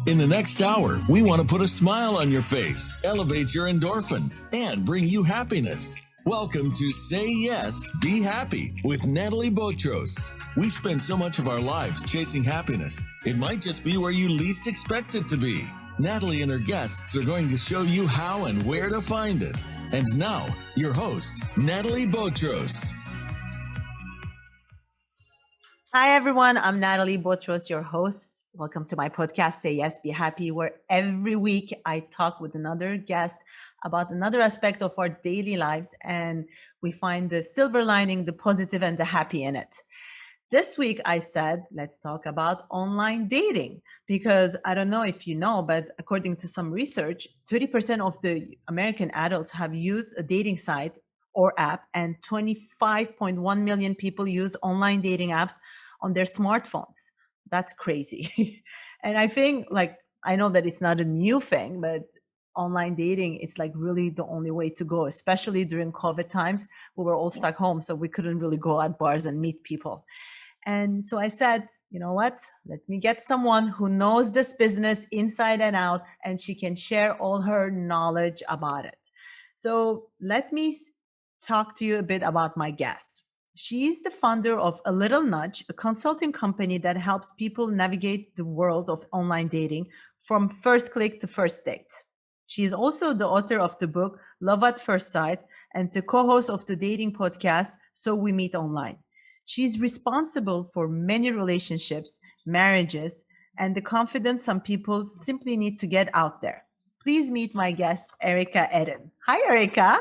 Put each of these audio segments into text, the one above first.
In the next hour, we want to put a smile on your face, elevate your endorphins, and bring you happiness. Welcome to Say Yes, Be Happy with Nathalie Botros. We spend so much of our lives chasing happiness, it might just be where you least expect it to be. Nathalie and her guests are going to show you how and where to find it. And now, your host, Nathalie Botros. Hi, everyone. I'm Nathalie Botros, your host. Welcome to my podcast, Say Yes, Be Happy, where every week I talk with another guest about another aspect of our daily lives, and we find the silver lining, the positive, and the happy in it. This week, I said, let's talk about online dating, because I don't know if you know, but according to some research, 30% of the American adults have used a dating site or app, and 25.1 million people use online dating apps on their smartphones. That's crazy. And I think, I know that it's not a new thing, but online dating, it's like really the only way to go, especially during COVID times. We were all stuck home, so we couldn't really go at bars and meet people. And so I said, you know what? Let me get someone who knows this business inside and out, and she can share all her knowledge about it. So let me talk to you a bit about my guest. She's the founder of A Little Nudge, a consulting company that helps people navigate the world of online dating from first click to first date. She is also the author of the book Love at First Sight and the co-host of the dating podcast So We Meet Online. She's responsible for many relationships, marriages, and the confidence some people simply need to get out there. Please meet my guest, Erika Ettin. Hi, Erika.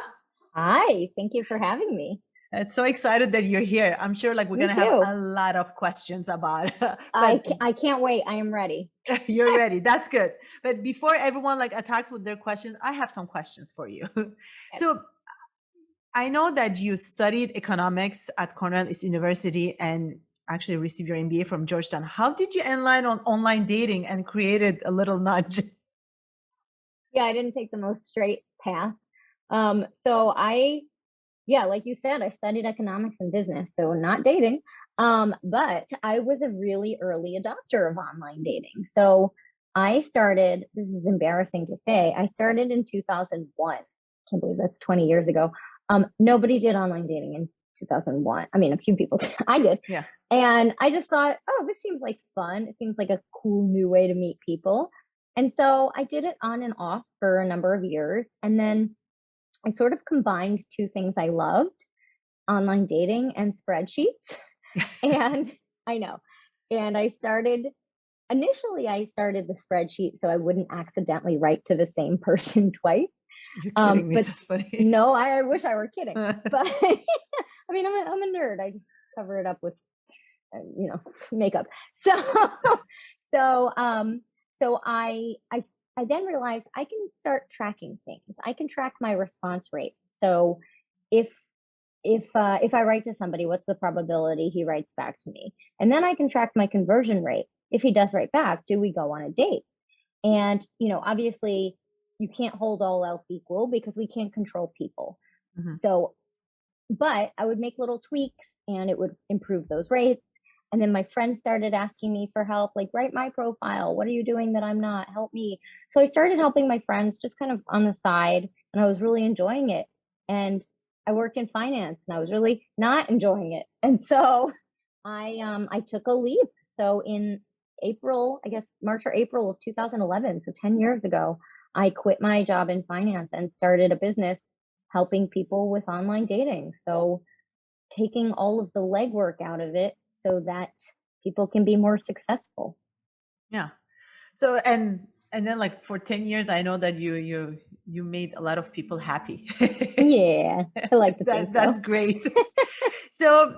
Hi, thank you for having me. It's so excited that you're here. I'm sure we're going to have a lot of questions about it. I can't wait. I am ready. You're ready. That's good. But before everyone attacks with their questions, I have some questions for you. Okay. So I know that you studied economics at Cornell University and actually received your MBA from Georgetown. How did you enlighten on online dating and created A Little Nudge? Yeah, I didn't take the most straight path. Like you said, I studied economics and business, so not dating. But I was a really early adopter of online dating. So I started, this is embarrassing to say, I started in 2001. I can't believe that's 20 years ago. Nobody did online dating in 2001. I mean, a few people, I did. Yeah. And I just thought, oh, this seems like fun. It seems like a cool new way to meet people. And so I did it on and off for a number of years. And then I sort of combined two things I loved, online dating and spreadsheets. And I know. And initially I started the spreadsheet so I wouldn't accidentally write to the same person twice. You're kidding me. That's funny. No, I wish I were kidding. But I mean, I'm a nerd. I just cover it up with, makeup. So I then realized I can start tracking things. I can track my response rate. So if I write to somebody, what's the probability he writes back to me? And then I can track my conversion rate. If he does write back, do we go on a date? And, obviously you can't hold all else equal because we can't control people. Mm-hmm. So, but I would make little tweaks and it would improve those rates. And then my friends started asking me for help, like, write my profile. What are you doing that I'm not? Help me. So I started helping my friends just kind of on the side, and I was really enjoying it. And I worked in finance and I was really not enjoying it. And so I took a leap. So in April, I guess March or April of 2011, so 10 years ago, I quit my job in finance and started a business helping people with online dating. So taking all of the legwork out of it so that people can be more successful. Yeah. So, and then for 10 years, I know that you made a lot of people happy. Yeah. I like to think that's great. So,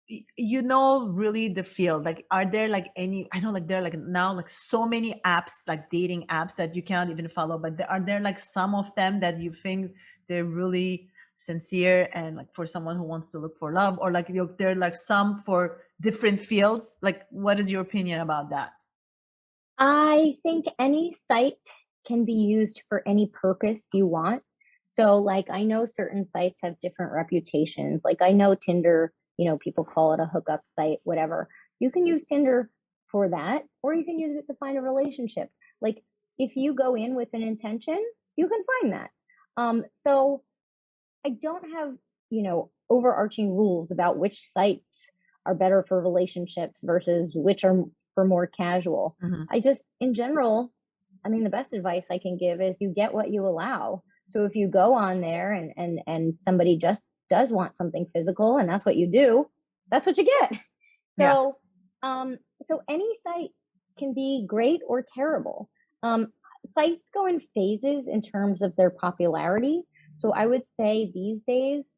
really the field, are there any, I know there are now so many apps, dating apps that you cannot even follow, but are there some of them that you think they're really sincere and for someone who wants to look for love, or there are some for different fields? What is your opinion about that? I think any site can be used for any purpose you want. So I know certain sites have different reputations. I know Tinder, people call it a hookup site, whatever. You can use Tinder for that, or you can use it to find a relationship. Like if you go in with an intention, you can find that. So I don't have, overarching rules about which sites are better for relationships versus which are for more casual. I just, in general, I mean, the best advice I can give is you get what you allow. So if you go on there and somebody just does want something physical and that's what you do, that's what you get. Yeah. So, so any site can be great or terrible. Sites go in phases in terms of their popularity. So I would say these days,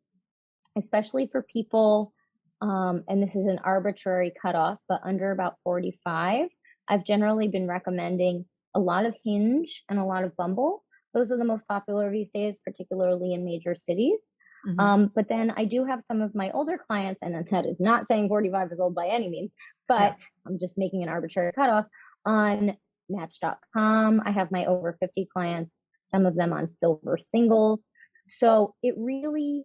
especially for people, and this is an arbitrary cutoff, but under about 45, I've generally been recommending a lot of Hinge and a lot of Bumble. Those are the most popular these days, particularly in major cities. But then I do have some of my older clients, and that is not saying 45 is old by any means, but I'm just making an arbitrary cutoff on Match.com. I have my over 50 clients, some of them on Silver Singles. So it really,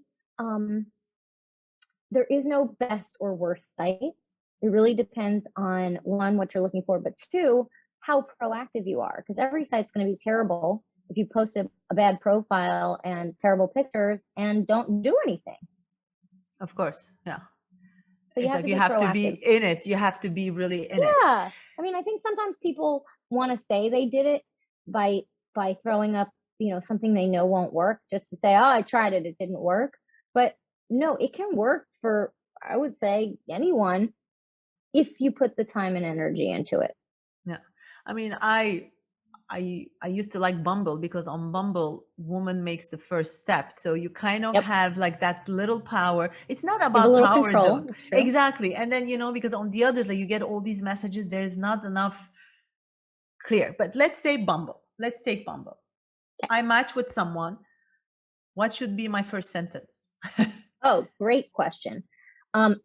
there is no best or worst site. It really depends on one, what you're looking for, but two, how proactive you are. Because every site's going to be terrible if you post a bad profile and terrible pictures and don't do anything. Of course. Yeah. So It's like you have to be in it. You have to be really in it. Yeah. I mean, I think sometimes people want to say they did it by throwing up, something they know won't work, just to say, oh, I tried it, it didn't work. But no, it can work for, I would say, anyone if you put the time and energy into it. Yeah. I mean, I used to like Bumble because on Bumble, woman makes the first step. So you kind of have like that little power. It's not about power control. though. Exactly. And then, because on the others, like you get all these messages, there's not enough clear. But let's say Bumble. Let's take Bumble. I match with someone. What should be my first sentence? Oh, great question.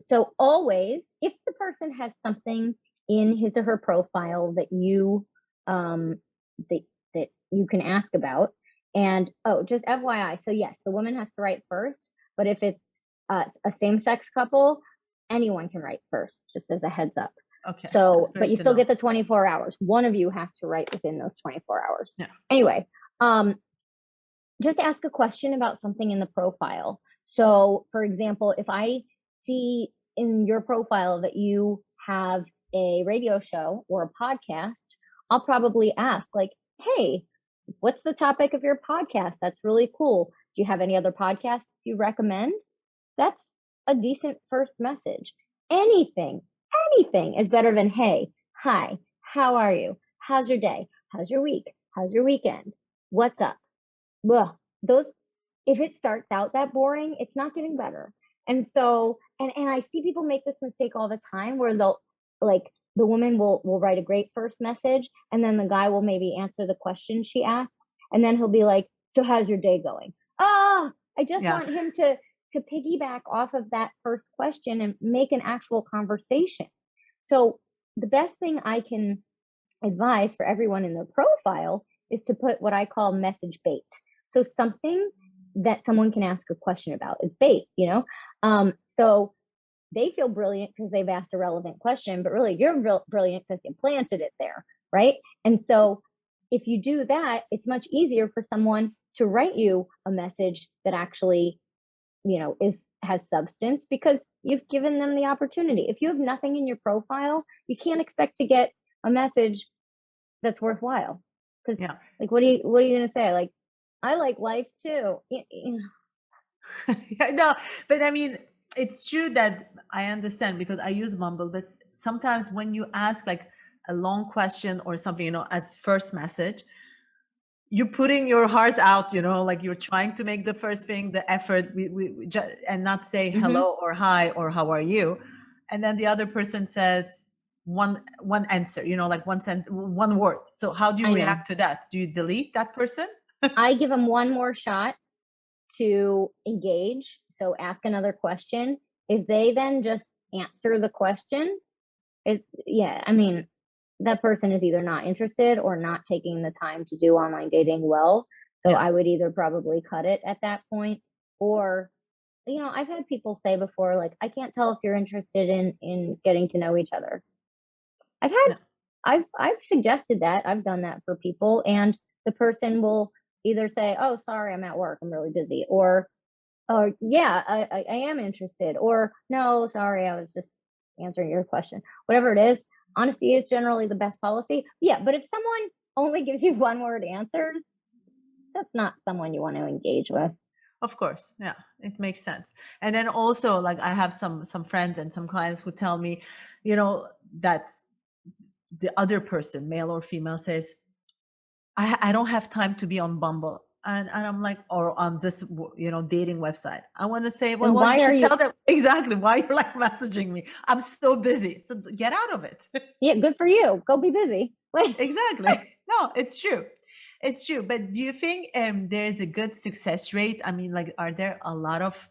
So always, if the person has something in his or her profile that you that you can ask about, and just FYI, so yes, the woman has to write first, but if it's a same-sex couple, anyone can write first, just as a heads up. Okay. So, but you still get the 24 hours. One of you has to write within those 24 hours. Yeah. Anyway, just ask a question about something in the profile. So, for example, if I see in your profile that you have a radio show or a podcast, I'll probably ask like, hey, what's the topic of your podcast? That's really cool. Do you have any other podcasts you recommend? That's a decent first message. Anything is better than, hey, hi, how are you? How's your day? How's your week? How's your weekend? What's up? Well, if it starts out that boring, it's not getting better. And so, and I see people make this mistake all the time where they'll, like, the woman will write a great first message, and then the guy will maybe answer the question she asks, and then he'll be like, so how's your day going? I just want him to piggyback off of that first question and make an actual conversation. So the best thing I can advise for everyone in their profile is to put what I call message bait. So something that someone can ask a question about is bait, so they feel brilliant because they've asked a relevant question, but really you're brilliant because you planted it there, right? And so if you do that, it's much easier for someone to write you a message that actually, has substance because you've given them the opportunity. If you have nothing in your profile, you can't expect to get a message that's worthwhile. Because like, what are you going to say? Like, I like life too. No, but I mean, it's true that I understand because I use Bumble, but sometimes when you ask like a long question or something, as first message, you're putting your heart out, like you're trying to make the first thing, the effort, and not say hello or hi or how are you. And then the other person says one answer, like one word. So how do you react to that? Do you delete that person? I give them one more shot to engage. So ask another question. If they then just answer the question, that person is either not interested or not taking the time to do online dating well. So I would either probably cut it at that point, or, I've had people say before, like, I can't tell if you're interested in getting to know each other. I've Yeah. had, I've suggested that. I've done that for people, and the person will either say, "Oh, sorry, I'm at work. I'm really busy," or yeah, I am interested, or no, sorry, I was just answering your question. Whatever it is, honesty is generally the best policy. Yeah, but if someone only gives you one word answers, that's not someone you want to engage with. Of course, yeah, it makes sense. And then also, like, I have some friends and some clients who tell me, that the other person, male or female, says, I don't have time to be on Bumble. And I'm like, or on this, dating website. I want to say, Then well, you why are should you? tell them exactly why you're like messaging me. I'm so busy. So get out of it. Yeah, good for you. Go be busy. Like, Exactly. No, it's true. It's true. But do you think there is a good success rate? I mean, like, are there a lot of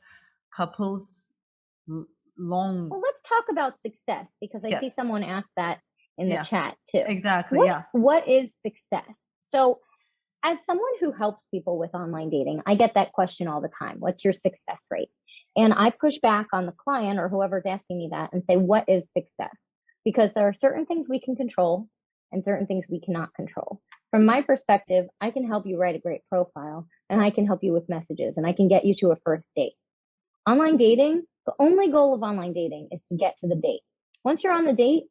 couples l- long? well, let's talk about success because I see Yes. someone ask that in the Yeah. chat too. Exactly. What Yeah. what is success? So, as someone who helps people with online dating, I get that question all the time. What's your success rate? And I push back on the client or whoever's asking me that and say, what is success? Because there are certain things we can control and certain things we cannot control. From my perspective, I can help you write a great profile and I can help you with messages and I can get you to a first date. Online dating, the only goal of online dating is to get to the date. Once you're on the date,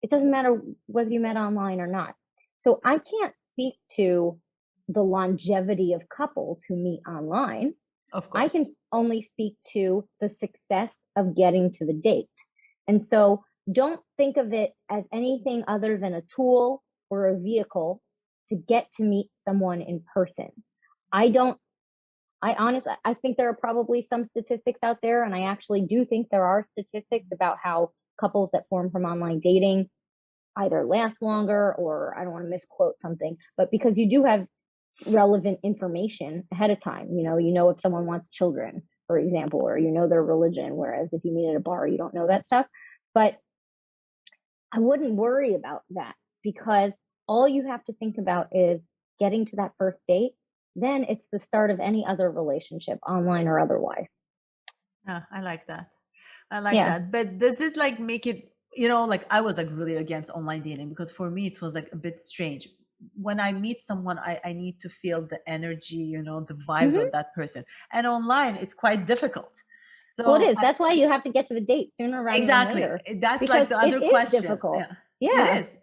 it doesn't matter whether you met online or not. So I can't speak to the longevity of couples who meet online. Of I course. can only speak to the success of getting to the date. And so don't think of it as anything other than a tool or a vehicle to get to meet someone in person. I don't I honestly, I think there are probably some statistics out there, and I actually do think there are statistics about how couples that form from online dating either last longer, or I don't want to misquote something, but because you do have relevant information ahead of time, you know if someone wants children, for example, or you know their religion, whereas if you meet at a bar, you don't know that stuff. But I wouldn't worry about that because all you have to think about is getting to that first date. Then it's the start of any other relationship, online or otherwise. Yeah, I like that. I like Yeah. that. But does it like make it, like I was like really against online dating because for me it was like a bit strange. When I meet someone, I need to feel the energy, the vibes Hmm. of that person. And online, it's quite difficult. Well, it So is. That's why you have to get to the date sooner rather than exactly. later That's because like the it other is question. difficult. Yeah, it Yeah. is.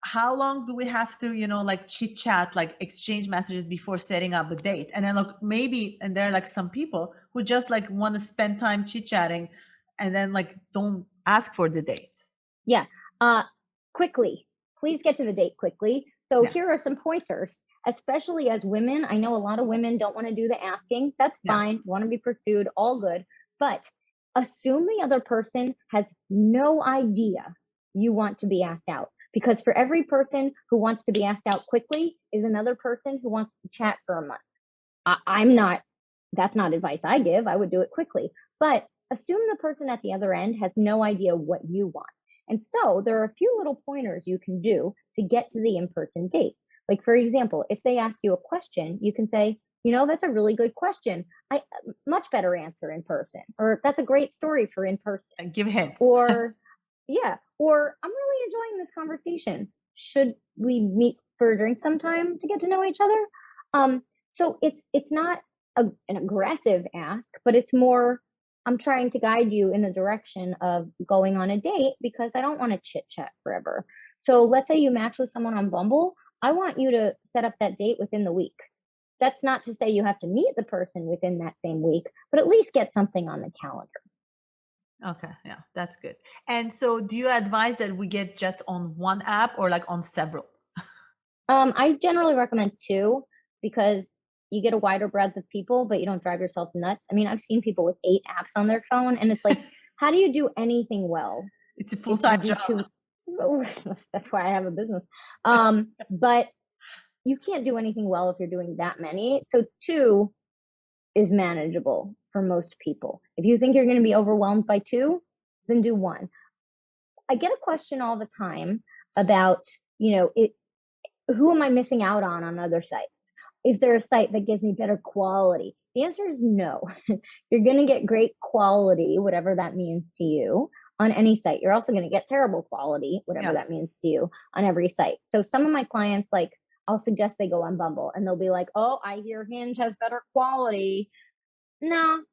How long do we have to, like chit chat, like exchange messages before setting up a date? And then look, maybe, and there are like some people who just like want to spend time chit chatting and then like don't ask for the date. Yeah. Uh, quickly, please get to the date quickly. So Yeah. here are some pointers, especially as women. I know a lot of women don't want to do the asking. That's Yeah. fine. Want to be pursued, all good. But assume the other person has no idea you want to be asked out. Because for every person who wants to be asked out quickly is another person who wants to chat for a month. I'm not, that's not advice I give. I would do it quickly. But assume the person at the other end has no idea what you want. And so there are a few little pointers you can do to get to the in person date. Like, for example, if they ask you a question, you can say, that's a really good question. I much better answer in person. Or that's a great story for in person. And give hints. Or, yeah, or I'm really enjoying this conversation. Should we meet for a drink sometime to get to know each other? So it's not an aggressive ask, but it's more I'm trying to guide you in the direction of going on a date because I don't want to chit chat forever. So let's say you match with someone on Bumble. I want you to set up that date within the week. That's not to say you have to meet the person within that same week, but at least get something on the calendar. Okay. Yeah, that's good. And so do you advise that we get just on one app or like on several? I generally recommend two because you get a wider breadth of people, but you don't drive yourself nuts. I mean, I've seen people with 8 apps on their phone, and it's like, how do you do anything well It's a if you full-time do job. two? That's why I have a business. But you can't do anything well if you're doing that many. So two is manageable for most people. If you think you're going to be overwhelmed by two, then do one. I get a question all the time about, who am I missing out on other sites? Is there a site that gives me better quality? The answer is no. You're going to get great quality, whatever that means to you, on any site. You're also going to get terrible quality, whatever that means to you, on every site. So some of my clients, like, I'll suggest they go on Bumble and they'll be like, oh, I hear Hinge has better quality. No,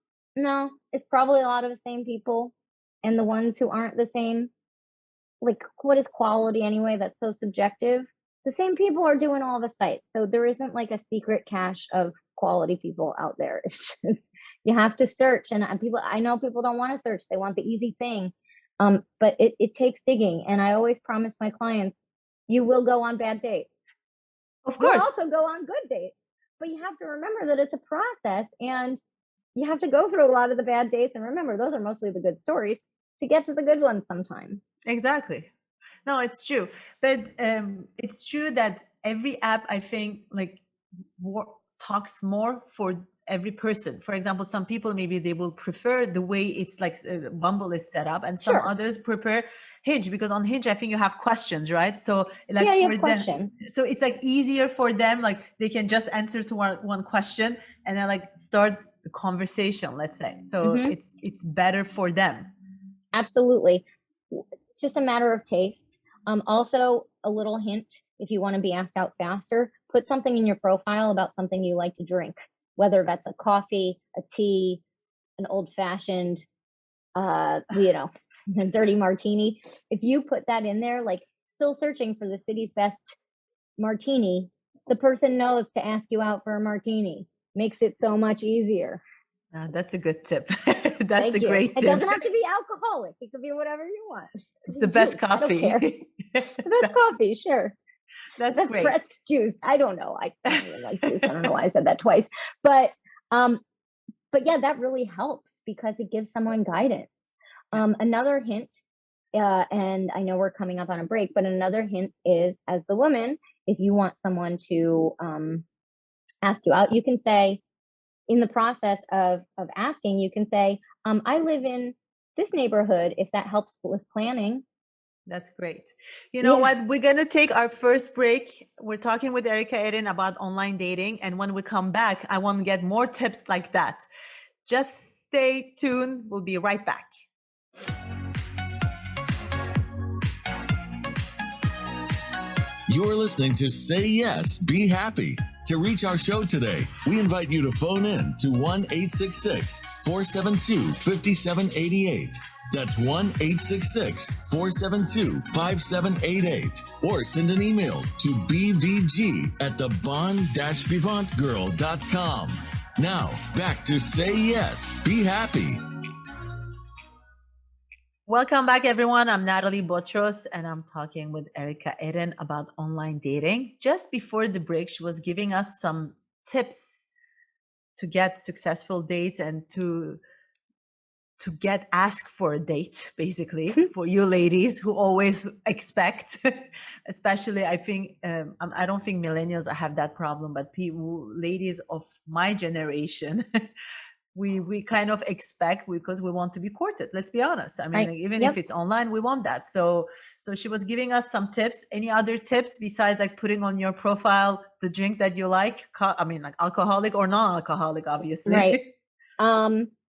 it's probably a lot of the same people. And the ones who aren't the same, like, what is quality anyway? That's so subjective. The same people are doing all the sites. So there isn't like a secret cache of quality people out there. It's just, you have to search. And I know people don't want to search. They want the easy thing. But it takes digging. And I always promise my clients, you will go on bad dates. Of course. You'll also go on good dates. But you have to remember that it's a process, and you have to go through a lot of the bad dates. And remember, those are mostly the good stories to get to the good ones sometimes. Exactly. No, it's true. But it's true that every app, I think, like, talks more for every person. For example, some people, maybe they will prefer the way it's like Bumble is set up, and some others prefer Hinge, because on Hinge, I think you have questions, right? So like, you for have questions. So it's like easier for them, like they can just answer to one question and then like start the conversation, let's say. So it's better for them. Absolutely. It's just a matter of taste. Also, a little hint, if you want to be asked out faster, put something in your profile about something you like to drink, whether that's a coffee, a tea, an old-fashioned, a dirty martini. If you put that in there, like, still searching for the city's best martini, the person knows to ask you out for a martini. Makes it so much easier. That's a good tip. That's a great tip. It doesn't have to be alcoholic. It could be whatever you want. The best coffee. The best coffee, sure. That's great. Pressed juice. I don't know. I don't really like juice. I don't know why I said that twice. But yeah, that really helps because it gives someone guidance. Another hint, and I know we're coming up on a break, but another hint is, as the woman, if you want someone to ask you out, you can say, in the process of asking, you can say, I live in this neighborhood, if that helps with planning. That's great. You know what? We're going to take our first break. We're talking with Erika Ettin about online dating. And when we come back, I want to get more tips like that. Just stay tuned. We'll be right back. You're listening to Say Yes, Be Happy. To reach our show today, we invite you to phone in to 1-866-472-5788. That's 1-866-472-5788. Or send an email to bvg@thebon-vivantgirl.com. Now, back to Say Yes, Be Happy. Welcome back, everyone. I'm Nathalie Botros, and I'm talking with Erika Ettin about online dating. Just before the break, she was giving us some tips to get successful dates and to get asked for a date, basically, for you ladies who always expect, especially, I think, I don't think millennials have that problem, but ladies of my generation, we kind of expect, because we want to be courted. Let's be honest. I mean, like, even if it's online, we want that. So she was giving us some tips. Any other tips besides like putting on your profile the drink that you like? I mean, like alcoholic or non-alcoholic, obviously. Right.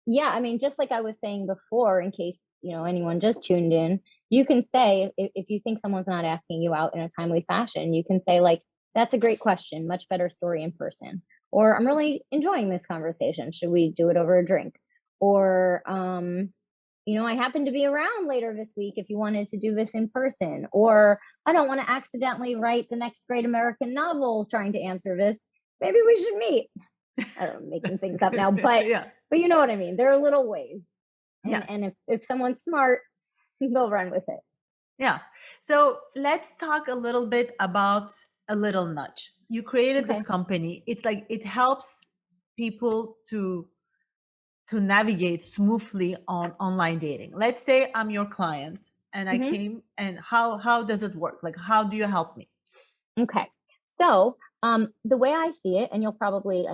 Yeah. I mean, just like I was saying before, in case, anyone just tuned in, you can say, if you think someone's not asking you out in a timely fashion, you can say, like, that's a great question. Much better story in person. Or, I'm really enjoying this conversation. Should we do it over a drink? Or, I happen to be around later this week if you wanted to do this in person. Or, I don't want to accidentally write the next great American novel trying to answer this. Maybe we should meet. I don't know, making things up now, but but you know what I mean. There are little ways. And if someone's smart, they'll run with it. Yeah. So let's talk a little bit about a little nudge. You created this company. It's like it helps people to navigate smoothly on online dating. Let's say I'm your client and I came, and how does it work? Like, how do you help me? Okay. So the way I see it, and I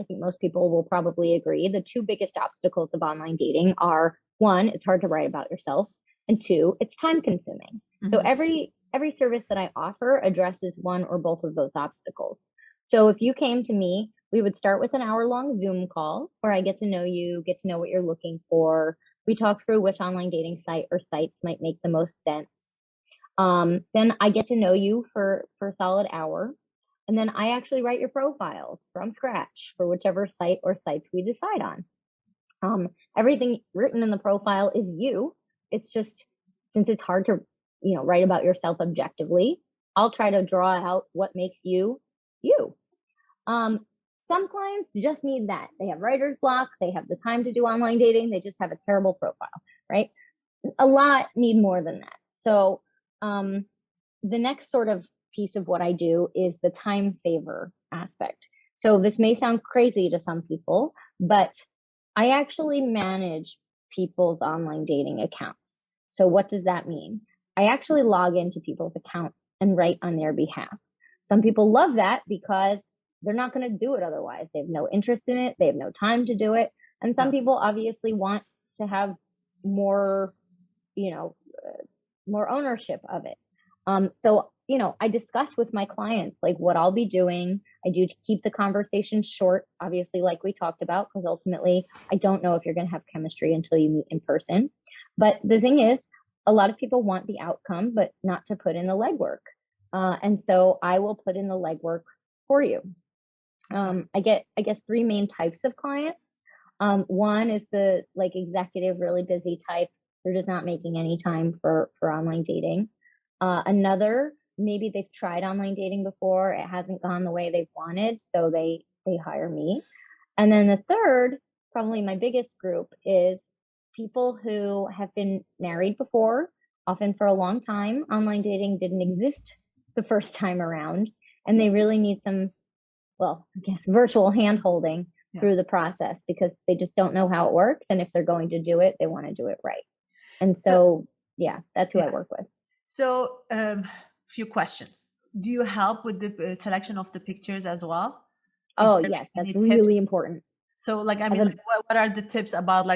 think most people will probably agree, the two biggest obstacles of online dating are, one, it's hard to write about yourself, and two, it's time consuming. So every service that I offer addresses one or both of those obstacles. So if you came to me, we would start with an hour-long Zoom call where I get to know you, get to know what you're looking for, We talk through which online dating site or sites might make the most sense. Then I get to know you for a solid hour. And then I actually write your profiles from scratch for whichever site or sites we decide on. Everything written in the profile is you. It's just, since it's hard to, write about yourself objectively, I'll try to draw out what makes you, you. Some clients just need that. They have writer's block. They have the time to do online dating. They just have a terrible profile, right? A lot need more than that. So, the next sort of piece of what I do is the time saver aspect. So this may sound crazy to some people, but I actually manage people's online dating accounts. So what does that mean? I actually log into people's accounts and write on their behalf. Some people love that because they're not going to do it otherwise. They have no interest in it. They have no time to do it. And some people obviously want to have more, more ownership of it. So, I discuss with my clients, like, what I'll be doing. I do keep the conversation short, obviously, like we talked about, because ultimately I don't know if you're going to have chemistry until you meet in person. But the thing is, a lot of people want the outcome, but not to put in the legwork. And so I will put in the legwork for you. I guess, three main types of clients. One is the executive, really busy type. They're just not making any time for online dating. Another, maybe they've tried online dating before. It hasn't gone the way they've wanted, so they hire me. And then the third, probably my biggest group, is people who have been married before, often for a long time. Online dating didn't exist the first time around, and they really need some, virtual hand-holding through the process, because they just don't know how it works. And if they're going to do it, they want to do it right. And so that's who I work with. So, few questions. Do you help with the selection of the pictures as well? Oh, yes, that's really important. So, what are the tips about,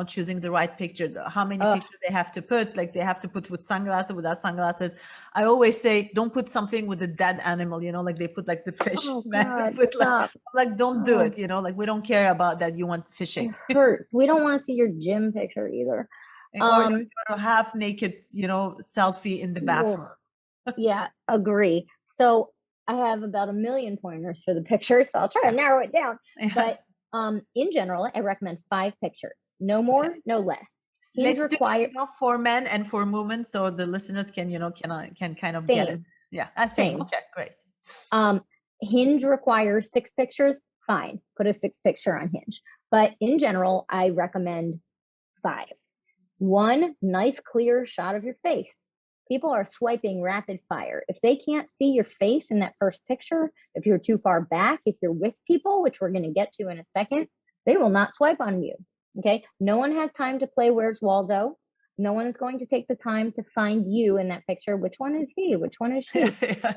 choosing the right picture? How many pictures they have to put? They have to put with sunglasses, without sunglasses. I always say, don't put something with a dead animal, they put the fish. Don't do it, we don't care about that. You want fishing. It hurts. We don't want to see your gym picture either. Or half naked, selfie in the bathroom. Yeah, agree. So I have about 1 million pointers for the picture, so I'll try to narrow it down. But in general, I recommend 5 pictures. No more, no less. Let's do it, for men and for women, so the listeners can, can kind of get it. Yeah, same. Okay, great. Hinge requires 6 pictures. Fine, put a 6 picture on Hinge. But in general, I recommend 5. 1 nice clear shot of your face. People are swiping rapid fire. If they can't see your face in that first picture, if you're too far back, if you're with people, which we're going to get to in a second, they will not swipe on you. Okay. No one has time to play Where's Waldo. No one is going to take the time to find you in that picture. Which one is he? Which one is she?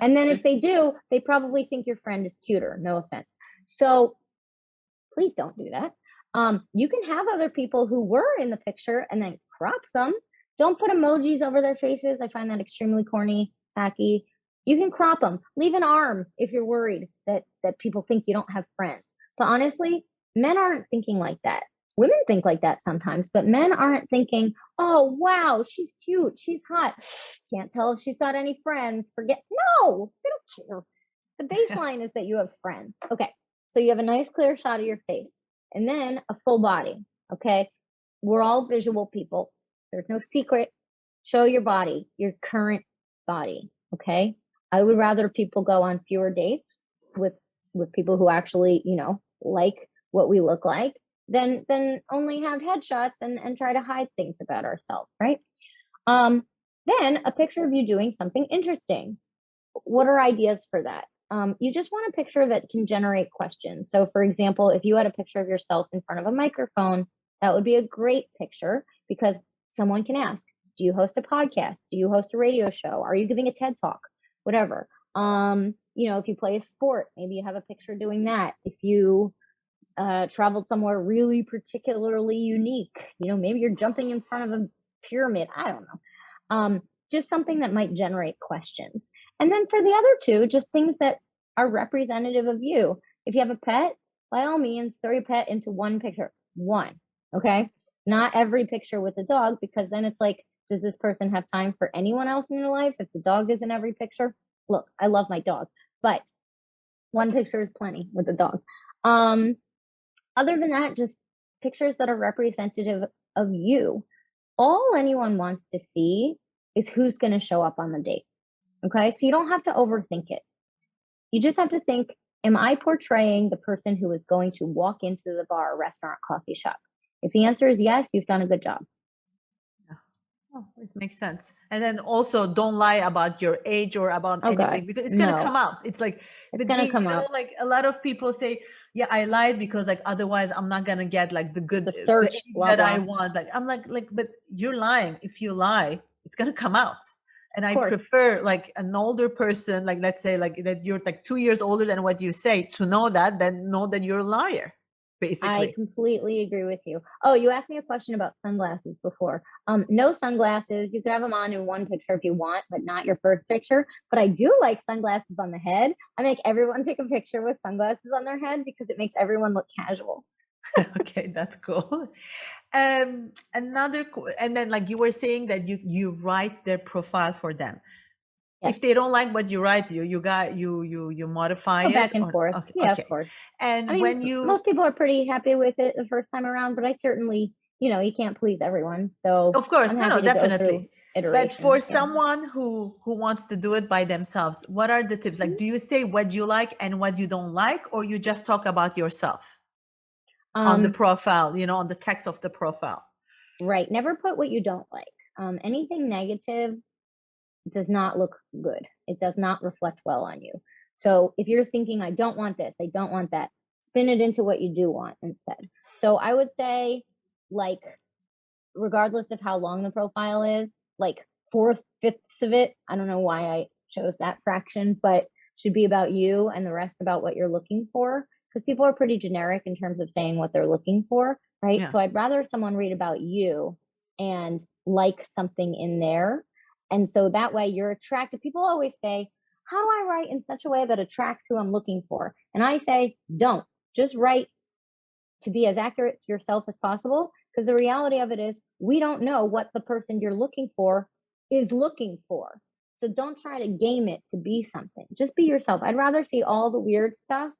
And then if they do, they probably think your friend is cuter. No offense. So please don't do that. You can have other people who were in the picture and then crop them. Don't put emojis over their faces. I find that extremely corny, tacky. You can crop them. Leave an arm if you're worried that people think you don't have friends. But honestly, men aren't thinking like that. Women think like that sometimes, but men aren't thinking, oh, wow, she's cute, she's hot. Can't tell if she's got any friends. Forget. No, they don't care. The baseline is that you have friends. Okay, so you have a nice clear shot of your face and then a full body. Okay, we're all visual people. There's no secret. Show your body, your current body. Okay. I would rather people go on fewer dates with people who actually, like what we look like than only have headshots and try to hide things about ourselves. Right. Then a picture of you doing something interesting. What are ideas for that? You just want a picture that can generate questions. So for example, if you had a picture of yourself in front of a microphone, that would be a great picture, because someone can ask, do you host a podcast? Do you host a radio show? Are you giving a TED talk? Whatever. If you play a sport, maybe you have a picture doing that. If you traveled somewhere really particularly unique, maybe you're jumping in front of a pyramid. I don't know. Just something that might generate questions. And then for the other 2, just things that are representative of you. If you have a pet, by all means, throw your pet into one picture. 1. Okay. Not every picture with the dog, because then it's like, does this person have time for anyone else in their life if the dog is in every picture? Look, I love my dog, but one picture is plenty with the dog. Other than that, just pictures that are representative of you. All anyone wants to see is who's going to show up on the date. Okay. So you don't have to overthink it. You just have to think, am I portraying the person who is going to walk into the bar, restaurant, coffee shop? If the answer is yes, you've done a good job. Oh, it makes sense. And then also don't lie about your age or about Oh anything, God, because it's gonna come no, out. It's like it's with going to me, come out. like a lot of people say, yeah, I lied because like otherwise I'm not gonna get like The the search, age blah, that I blah. Of want. Like I'm like, but you're lying. If you lie, it's gonna come out. And I course. prefer like an older person, like let's say like that you're like 2 years older than what you say, to know that than know that you're a liar, I basically. completely agree with you. Oh, you asked me a question about sunglasses before. No sunglasses. You could have them on in one picture if you want, but not your first picture. But I do like sunglasses on the head. I make everyone take a picture with sunglasses on their head because it makes everyone look casual. Okay, that's cool. And then like you were saying that you write their profile for them. Yes. If they don't like what you write, you modify Go it, back and or forth. okay, Yeah, of okay. course. I And mean, when you, most people are pretty happy with it the first time around, but I certainly, you can't please everyone. So of course, I'm no, happy to go through definitely. But for iterations. Yeah. someone who wants to do it by themselves, what are the tips? Like, Mhm. do you say what you like and what you don't like, or you just talk about yourself on the Um, profile, on the text of the profile? right. Never put what you don't like. Anything negative does not look good. It does not reflect well on you. So if you're thinking, I don't want this, I don't want that, spin it into what you do want instead. So I would say, like, regardless of how long the profile is, like four-fifths of it, I don't know why I chose that fraction, but should be about you and the rest about what you're looking for. Because people are pretty generic in terms of saying what they're looking for, right? Yeah. So I'd rather someone read about you and like something in there. And so that way you're attracted. People always say, how do I write in such a way that attracts who I'm looking for? And I say, don't. Just write to be as accurate to yourself as possible. Because the reality of it is, we don't know what the person you're looking for is looking for. So don't try to game it to be something. Just be yourself. I'd rather see all the weird stuff,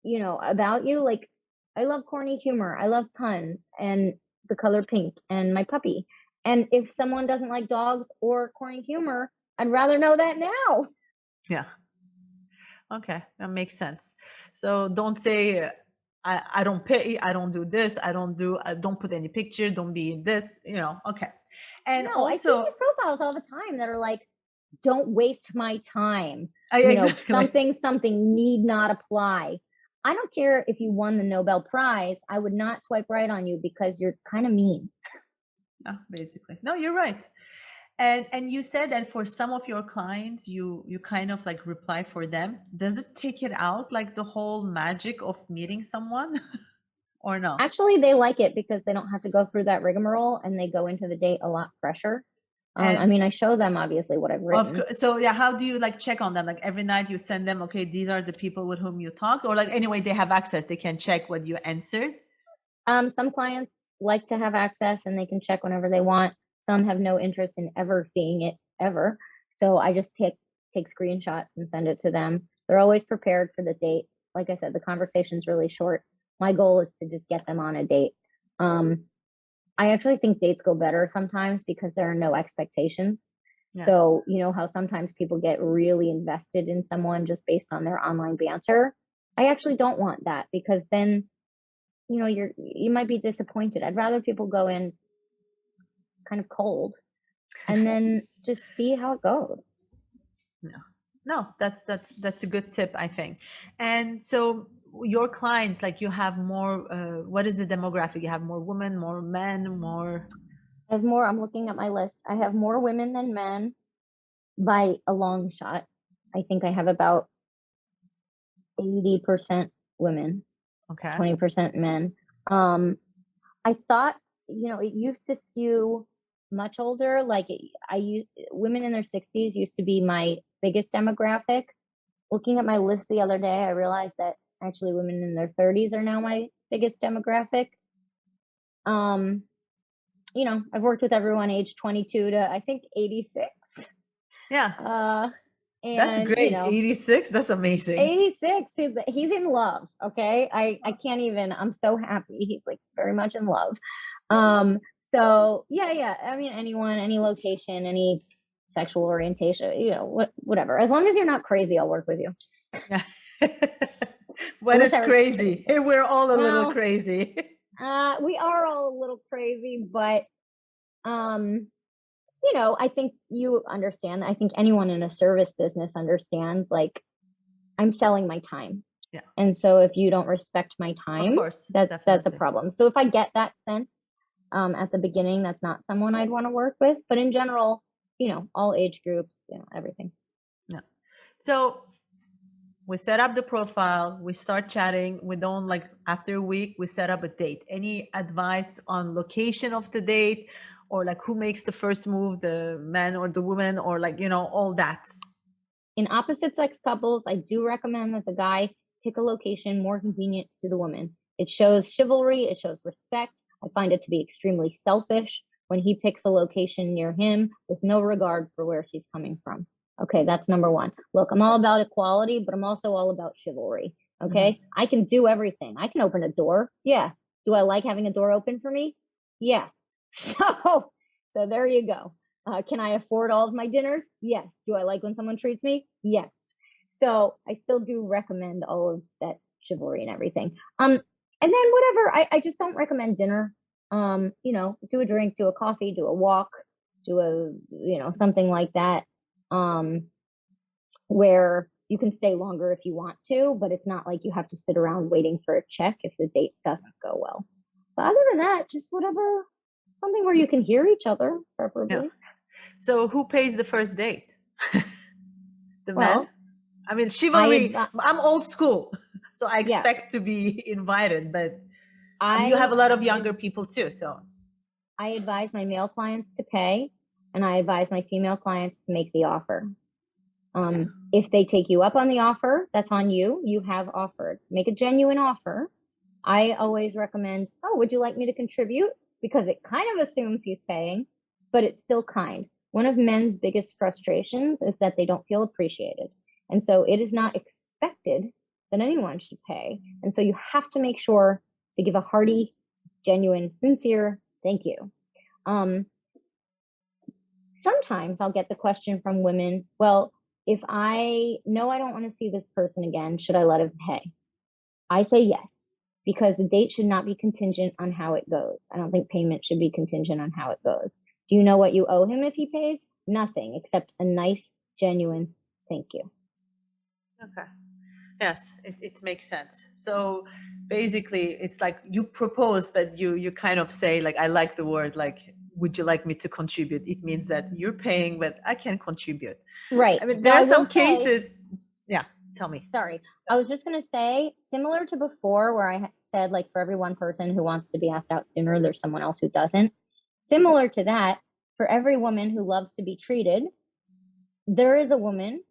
about you. Like, I love corny humor. I love puns and the color pink and my puppy. And if someone doesn't like dogs or corny humor, I'd rather know that now. Yeah. Okay, that makes sense. So don't say I don't pay, I don't do this, I don't put any picture, don't be in this, okay. And No, I see also, these profiles all the time that are like, don't waste my time. exactly. Something need not apply. I don't care if you won the Nobel Prize. I would not swipe right on you because you're kind of mean. No, basically. No, you're right. And you said that for some of your clients, you kind of like reply for them. Does it take it out like the whole magic of meeting someone or no? Actually, they like it because they don't have to go through that rigmarole and they go into the date a lot fresher. I And mean, I show them obviously what I've written. so yeah, how do you like check on them? Like every night you send them, okay, these are the people with whom you talked, or like anyway, they have access, they can check what you answered. Some clients like to have access and they can check whenever they want. Some have no interest in ever seeing it ever. So I just take screenshots and send it to them. They're always prepared for the date. Like I said, the conversation's really short. My goal is to just get them on a date. I actually think dates go better sometimes because there are no expectations. Yeah. So, you know how sometimes people get really invested in someone just based on their online banter? I actually don't want that because then you might be disappointed. I'd rather people go in kind of cold and then just see how it goes. No, that's a good tip, I think. And so your clients, like you have more, what is the demographic? You have more women, more men, more. I'm looking at my list. I have more women than men by a long shot. I think I have about 80% women, Okay. 20% men. I thought, it used to skew much older. Like women in their 60s used to be my biggest demographic. Looking at my list the other day, I realized that actually women in their 30s are now my biggest demographic. Um, I've worked with everyone age 22 to I think 86. Yeah, Uh, that's and great. 86, that's amazing. 86, he's in love. Okay. I can't even, I'm so happy. He's like very much in love. So yeah. I mean, anyone, any location, any sexual orientation, whatever. As long as you're not crazy, I'll work with you. Yeah. I What wish is I was crazy? crazy. We're all a little Well, crazy. we are all a little crazy, but um, I think you understand. I think anyone in a service business understands, like, I'm selling my time. Yeah. And so if you don't respect my Of time, course, that's a definitely. problem. So if I get that sense at the beginning, that's not someone I'd want to work with. But in general, all age groups, everything. Yeah. So we set up the profile, we start chatting. We don't, like, after a week, we set up a date. Any advice on location of the date, or like who makes the first move, the man or the woman, or like, all that? In opposite sex couples, I do recommend that the guy pick a location more convenient to the woman. It shows chivalry, it shows respect. I find it to be extremely selfish when he picks a location near him with no regard for where she's coming from. Okay, that's number one. Look, I'm all about equality, but I'm also all about chivalry. Okay, I can do everything. I can open a door. Yeah. Do I like having a door open for me? Yeah. So there you go. Can I afford all of my dinners? Yes. Do I like when someone treats me? Yes. So I still do recommend all of that chivalry and everything. And then whatever, I just don't recommend dinner. Do a drink, do a coffee, do a walk, do something like that. Where you can stay longer if you want to, but it's not like you have to sit around waiting for a check if the date doesn't go well. But other than that, just whatever, something where you can hear each other, preferably. Yeah. So who pays the first date? The man? Well, I mean, chivalry. I I'm old school, so I yeah, expect to be invited, but you have a lot of younger people too. So I advise my male clients to pay, and I advise my female clients to make the offer. If they take you up on the offer, that's on you. You have offered. Make a genuine offer. I always recommend, oh, would you like me to contribute? Because it kind of assumes he's paying, but it's still kind. One of men's biggest frustrations is that they don't feel appreciated. And so it is not expected that anyone should pay. And so you have to make sure to give a hearty, genuine, sincere thank you. Sometimes I'll get the question from women, well, if I know I don't want to see this person again, should I let him pay? I say yes, because the date should not be contingent on how it goes. I don't think payment should be contingent on how it goes. Do you know what you owe him if he pays? Nothing except a nice, genuine thank you. okay. Yes, it makes sense. So basically, it's like you propose, but you kind of say, like, I like the word, like, would you like me to contribute? It means that you're paying, but I can contribute. Right. I mean, there Now, are I some will say, cases. Yeah, tell me. sorry, I was just going to say, similar to before where I said, like, for every one person who wants to be asked out sooner, there's someone else who doesn't. Similar to that, for every woman who loves to be treated, there is a woman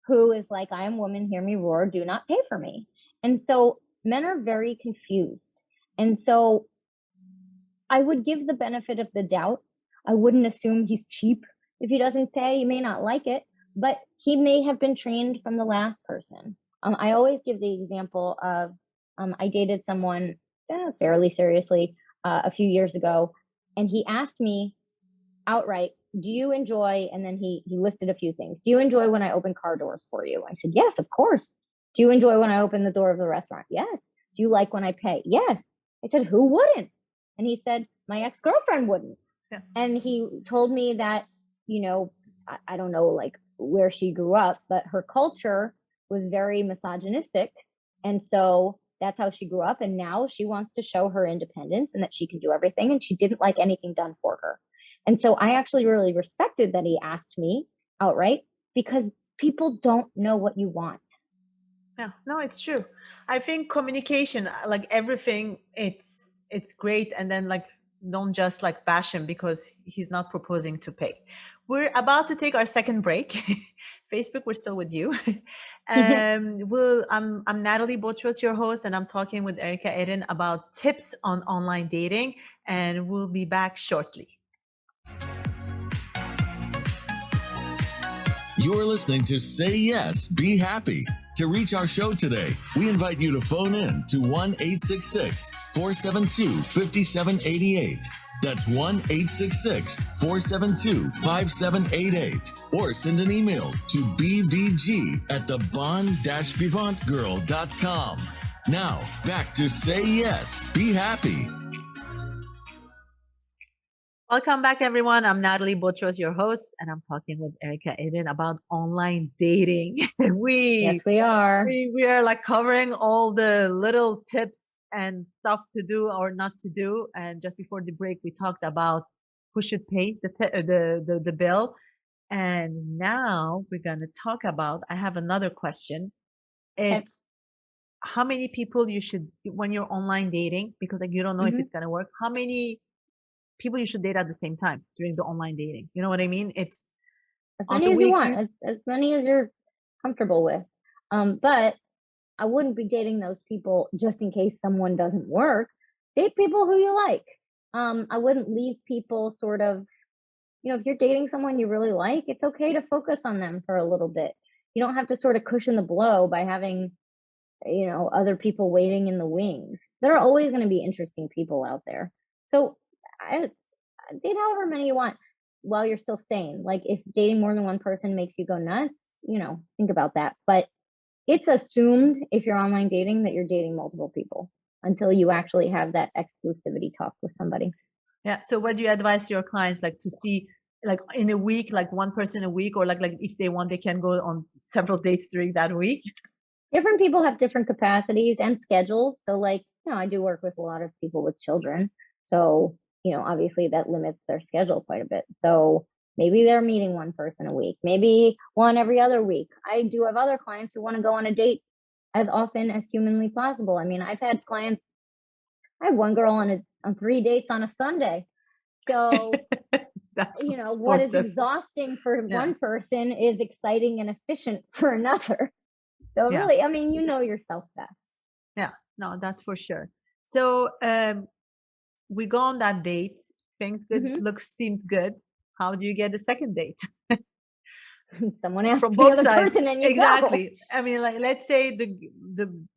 who is like, I am woman, hear me roar, do not pay for me. And so men are very confused. And so I would give the benefit of the doubt. I wouldn't assume he's cheap if he doesn't pay. You may not like it, but he may have been trained from the last person. I always give the example of I dated someone fairly seriously a few years ago, and he asked me outright, do you enjoy, and then he listed a few things. Do you enjoy when I open car doors for you? I said, yes, of course. Do you enjoy when I open the door of the restaurant? Yes. Do you like when I pay? Yes. I said, who wouldn't? And he said, my ex-girlfriend wouldn't. Yeah. And he told me that, I don't know, like, where she grew up, but her culture was very misogynistic. And so that's how she grew up. And now she wants to show her independence and that she can do everything. And she didn't like anything done for her. And so I actually really respected that he asked me outright, because people don't know what you want. Yeah, no, it's true. I think communication, like everything, it's great. And then, like, don't just like bash him because he's not proposing to pay. We're about to take our second break. Facebook, we're still with you. I'm Nathalie Botros, your host, and I'm talking with Erika Ettin about tips on online dating, and we'll be back shortly. You're listening to Say Yes, Be Happy. To reach our show today, we invite you to phone in to 1-866-472-5788. That's 1-866-472-5788. Or send an email to bvg@thebond-vivantgirl.com. Now, back to Say Yes, Be Happy. Welcome back, everyone. I'm Nathalie Botros, your host, and I'm talking with Erika Ettin about online dating. Yes, we are. We are like covering all the little tips and stuff to do or not to do. And just before the break, we talked about who should pay the bill. And now we're gonna talk about. I have another question. It's how many people you should when you're online dating, because like you don't know if it's gonna work. How many people you should date at the same time during the online dating? You know what I mean? It's as many as you want, as many as you're comfortable with. But I wouldn't be dating those people just in case someone doesn't work. Date people who you like. I wouldn't leave people sort of, if you're dating someone you really like, it's okay to focus on them for a little bit. You don't have to sort of cushion the blow by having, other people waiting in the wings. There are always going to be interesting people out there. So I date however many you want while you're still sane. Like if dating more than one person makes you go nuts, think about that. But it's assumed if you're online dating that you're dating multiple people until you actually have that exclusivity talk with somebody. Yeah. So what do you advise to your clients, like to see like in a week, like one person a week, or like if they want, they can go on several dates during that week? Different people have different capacities and schedules. So like, I do work with a lot of people with children. So obviously that limits their schedule quite a bit. So maybe they're meeting one person a week, maybe one every other week. I do have other clients who want to go on a date as often as humanly possible. I mean, I've had clients, I have one girl on 3 dates on a Sunday. So, That's what is exhausting for one person is exciting and efficient for another. So really, I mean, yourself best. Yeah, no, that's for sure. So, we go on that date, things good, seems good. How do you get a second date? Someone asks from the both other sides. person and you Exactly. go. I mean, like let's say the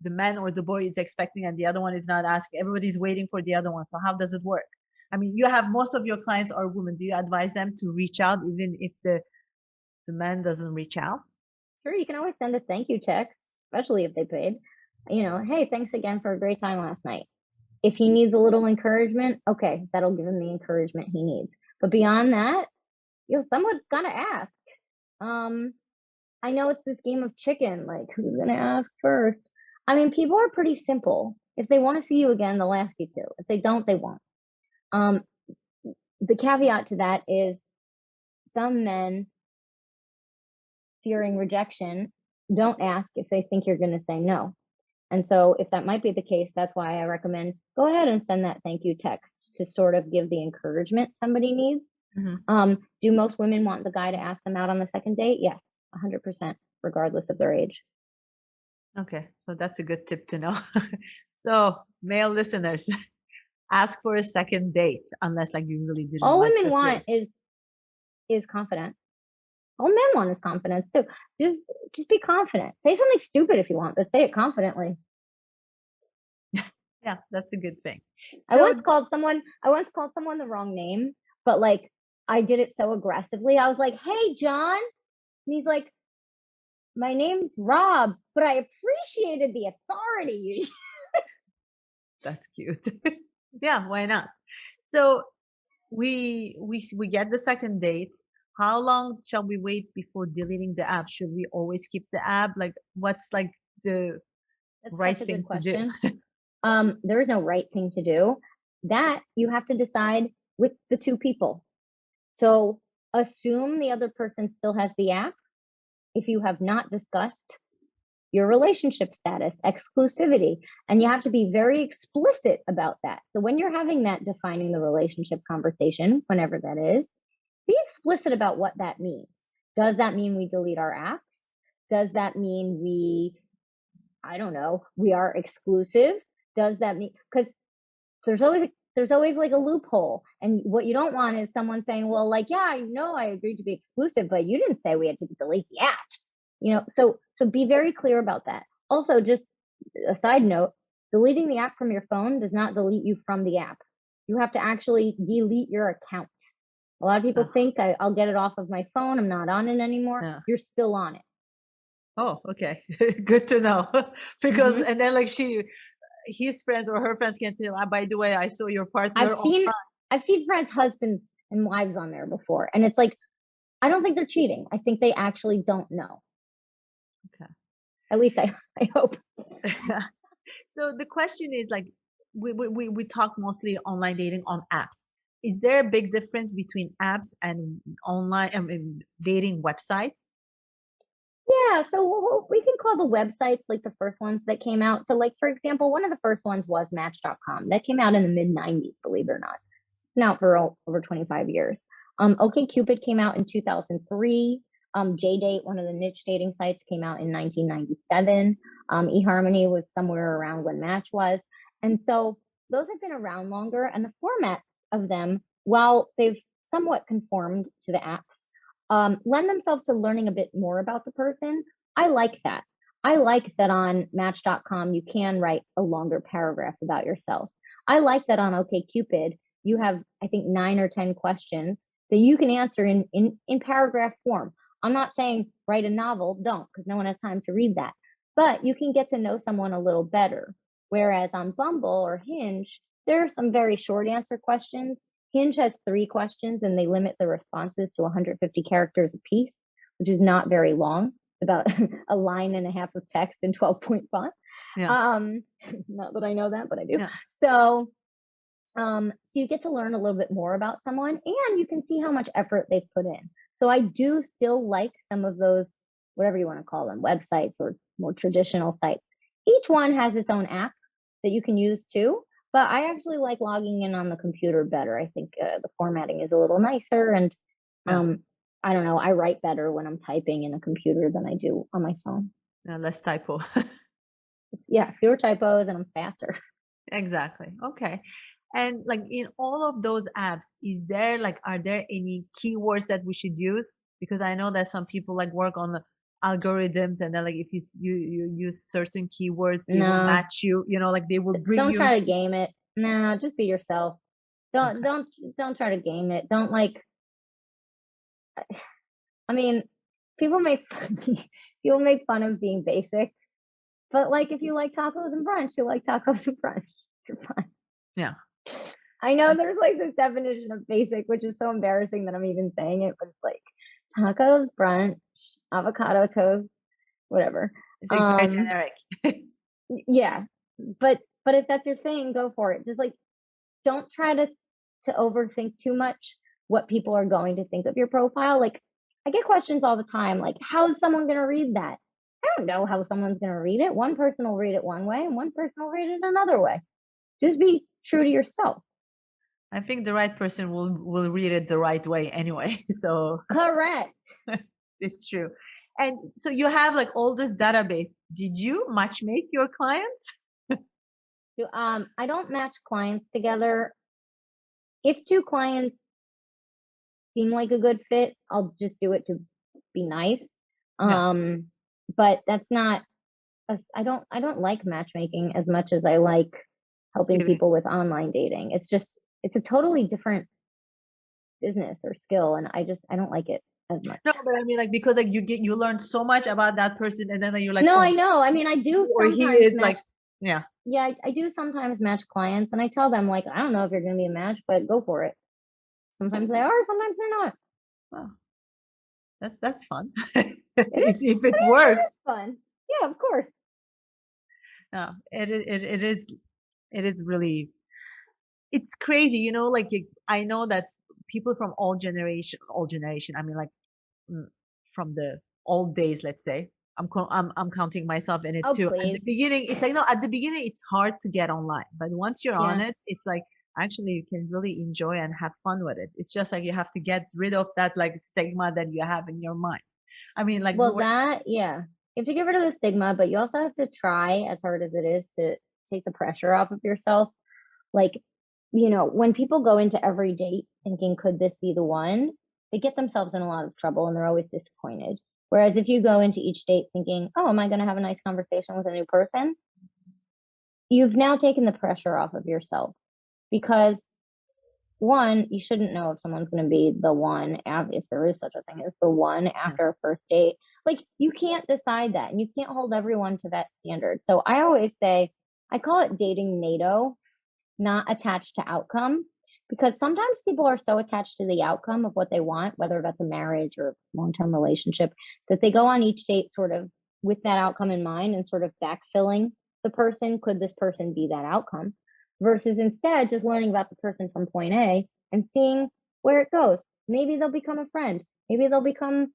man or the boy is expecting and the other one is not asking. Everybody's waiting for the other one. So how does it work? I mean, you have most of your clients are women. Do you advise them to reach out even if the man doesn't reach out? Sure, you can always send a thank you text, especially if they paid. Hey, thanks again for a great time last night. If he needs a little encouragement, okay, that'll give him the encouragement he needs. But beyond that, someone's gotta ask. I know it's this game of chicken, like who's gonna ask first? I mean, people are pretty simple. If they want to see you again, they'll ask you to. If they don't, they won't. The caveat to that is some men, fearing rejection, don't ask if they think you're going to say no. And so if that might be the case, that's why I recommend go ahead and send that thank you text to sort of give the encouragement somebody needs. Do most women want the guy to ask them out on the second date? Yes, 100%, regardless of their age. Okay, so that's a good tip to know. So male listeners, ask for a second date unless like you really didn't. All women want is confidence. All men want is confidence too. Just be confident. Say something stupid if you want, but say it confidently. Yeah, that's a good thing. So, I once called someone the wrong name, but like I did it so aggressively. I was like, "Hey, John," and he's like, "My name's Rob, but I appreciated the authority." That's cute. Yeah, why not? So we get the second date. How long shall we wait before deleting the app? Should we always keep the app? Like, what's like the right thing to do? There is no right thing to do. That you have to decide with the two people. So assume the other person still has the app. If you have not discussed your relationship status, exclusivity, and you have to be very explicit about that. So when you're having that defining the relationship conversation, whenever that is, be explicit about what that means. Does that mean we delete our apps? Does that mean I don't know, we are exclusive? Does that mean, because there's always like a loophole. And what you don't want is someone saying, well, like, yeah, I agreed to be exclusive, but you didn't say we had to delete the apps. So be very clear about that. Also, just a side note, deleting the app from your phone does not delete you from the app. You have to actually delete your account. A lot of people think I'll get it off of my phone, I'm not on it anymore. Yeah. You're still on it. Oh, okay. Good to know. Because Mhm. and then like his friends or her friends can say, by the way, I saw your partner I've seen friends' husbands and wives on there before, and it's like, I don't think they're cheating. I think they actually don't know. Okay. At least I hope. So the question is like, we talk mostly online dating on apps. Is there a big difference between apps and online, dating websites? Yeah, so we can call the websites like the first ones that came out. So, like, for example, one of the first ones was Match.com. That came out in the mid 90s, believe it or not. It's been out for over 25 years. OkCupid came out in 2003. JDate, one of the niche dating sites, came out in 1997. eHarmony was somewhere around when Match was. And so those have been around longer, and the formats of them, while they've somewhat conformed to the apps, lend themselves to learning a bit more about the person. I like that. I like that on Match.com you can write a longer paragraph about yourself. I like that on OkCupid you have, I think, 9 or 10 questions that you can answer in paragraph form. I'm not saying write a novel, don't, because no one has time to read that. But you can get to know someone a little better. Whereas on Bumble or Hinge, there are some very short answer questions. Hinge has 3 questions and they limit the responses to 150 characters apiece, which is not very long, about a line and a half of text in 12-point font. Yeah. Not that I know that, but I do. Yeah. So you get to learn a little bit more about someone, and you can see how much effort they've put in. So I do still like some of those, whatever you want to call them, websites or more traditional sites. Each one has its own app that you can use too. But I actually like logging in on the computer better. I think the formatting is a little nicer, and Yeah. I don't know. I write better when I'm typing in a computer than I do on my phone. Less typo. Yeah, fewer typos, and I'm faster. Exactly. Okay. And like in all of those apps, are there any keywords that we should use? Because I know that some people like work on the algorithms, and then like if you use certain keywords, they will No, match you, like they will bring don't you. try to game it. No, just be yourself. Don't Okay. don't try to game it. Don't like. I mean, people make people make fun of being basic, but like if you like tacos and brunch, you like tacos and brunch. You're fine. Yeah. I know That's there's like this definition of basic, which is so embarrassing that I'm even saying it, but it's like tacos, brunch, avocado toast, whatever. it's very Um, generic. yeah, but if that's your thing, go for it. Just like don't try to overthink too much what people are going to think of your profile. Like I get questions all the time, like how is someone going to read that? I don't know how someone's going to read it. One person will read it one way, and one person will read it another way. Just be true to yourself. I think the right person will read it the right way anyway. So Correct. it's true. And so you have like all this database. Did you match make your clients? I don't match clients together. If 2 clients seem like a good fit, I'll just do it to be nice. Yeah. But that's not I don't like matchmaking as much as I like helping Giving. people with online dating. It's a totally different business or skill, and I don't like it as much. No, but I mean like because like you learn so much about that person, and then you're like, No, oh, I know. I mean, I do or he sometimes is match. like, yeah. Yeah, I do sometimes match clients, and I tell them like, I don't know if you're going to be a match, but go for it. Sometimes they are, sometimes they're not. Well, that's fun. It If it works. is fun. Yeah, of course. No, it is really, it's crazy, like I know that people from all generation, I mean like mm, from the old days, let's say, I'm counting myself in it Oh, too. At the please. beginning, it's like, no, at the beginning it's hard to get online, but once you're on Yeah. it, it's like actually you can really enjoy and have fun with it. It's just like you have to get rid of that like stigma that you have in your mind. I mean, like we Well, were, yeah. You have to get rid of the stigma, but you also have to try, as hard as it is, to take the pressure off of yourself. Like, when people go into every date thinking, could this be the one? They get themselves in a lot of trouble and they're always disappointed. Whereas if you go into each date thinking, oh, am I going to have a nice conversation with a new person? You've now taken the pressure off of yourself because one, you shouldn't know if someone's going to be the one, if there is such a thing as the one after a first date. Like, you can't decide that, and you can't hold everyone to that standard. So I always say, I call it dating NATO, not attached to outcome, because sometimes people are so attached to the outcome of what they want, whether that's a marriage or long-term relationship, that they go on each date sort of with that outcome in mind and sort of backfilling the person. Could this person be that outcome? Versus instead just learning about the person from point A and seeing where it goes. Maybe they'll become a friend. Maybe they'll become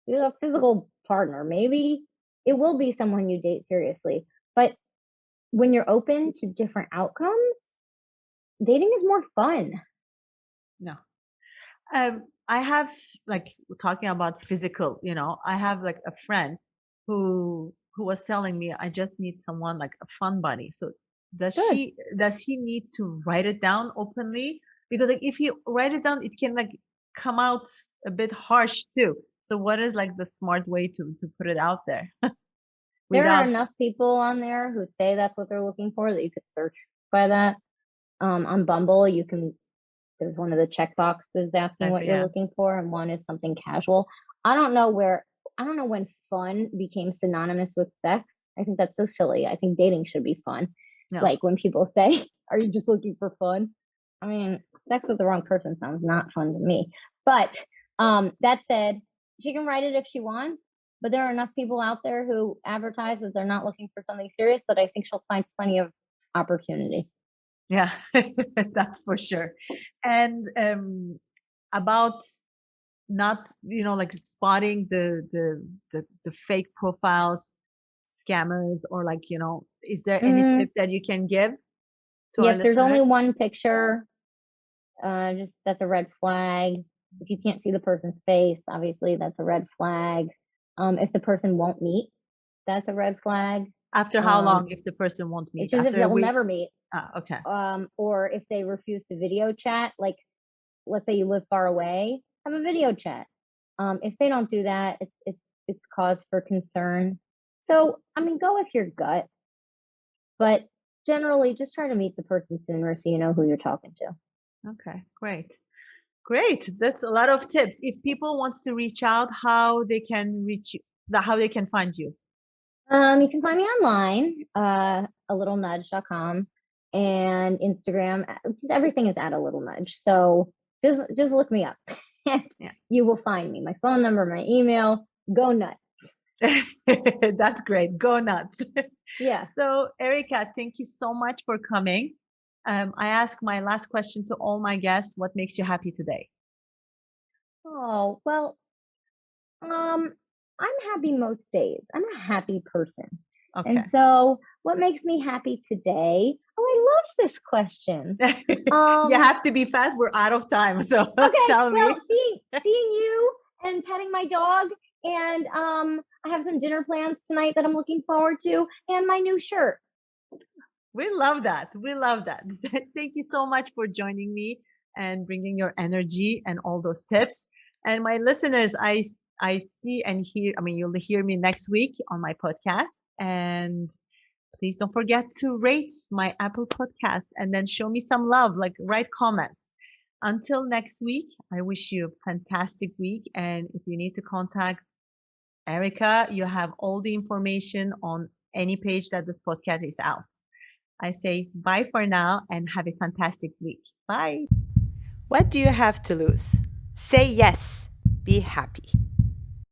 a physical partner. Maybe it will be someone you date seriously. But when you're open to different outcomes, dating is more fun. no. I have like talking about physical, I have like a friend who was telling me I just need someone like a fun buddy. So does Good. he need to write it down openly? Because like if you write it down, it can like come out a bit harsh too. So what is like the smart way to put it out there There are without enough people on there who say that's what they're looking for that you could search by that. On Bumble, there's one of the check boxes asking what you're yeah. looking for, and one is something casual. I don't know when fun became synonymous with sex. I think that's so silly. I think dating should be fun. No. Like when people say, are you just looking for fun? I mean, sex with the wrong person sounds not fun to me. But that said, she can write it if she wants, but there are enough people out there who advertise that they're not looking for something serious that I think she'll find plenty of opportunity. Yeah, that's for sure. And about not, like spotting the fake profiles, scammers, or like, is there any tip that you can give to our If there's listeners? only one picture, just that's a red flag. If you can't see the person's face, obviously that's a red flag. If the person won't meet, that's a red flag. After how long if the person won't meet? It's just if After a they'll week? never meet. Okay. Or if they refuse to video chat, like let's say you live far away, have a video chat. If they don't do that, it's cause for concern. So, I mean, go with your gut, but generally just try to meet the person sooner so you know who you're talking to. Okay, great. That's a lot of tips. If people wants to reach out, how they can reach you, how they can find you? You can find me online, alittle-nudge.com, and Instagram. Just everything is at a little nudge. So just look me up and you will find me. My phone number, my email. Go nuts. That's great. Go nuts. Yeah. So Erika, thank you so much for coming. I ask my last question to all my guests. What makes you happy today? Oh, well, I'm happy most days. I'm a happy person. Okay. And so what makes me happy today? Oh, I love this question. You have to be fast. We're out of time. So okay, tell me. Well, seeing you and petting my dog, and I have some dinner plans tonight that I'm looking forward to, and my new shirt. We love that. We love that. Thank you so much for joining me and bringing your energy and all those tips. And my listeners, I see and hear, you'll hear me next week on my podcast. And please don't forget to rate my Apple podcast and then show me some love, like write comments. Until next week, I wish you a fantastic week. And if you need to contact Erika, you have all the information on any page that this podcast is out. I say bye for now and have a fantastic week. Bye. What do you have to lose? Say yes. Be happy.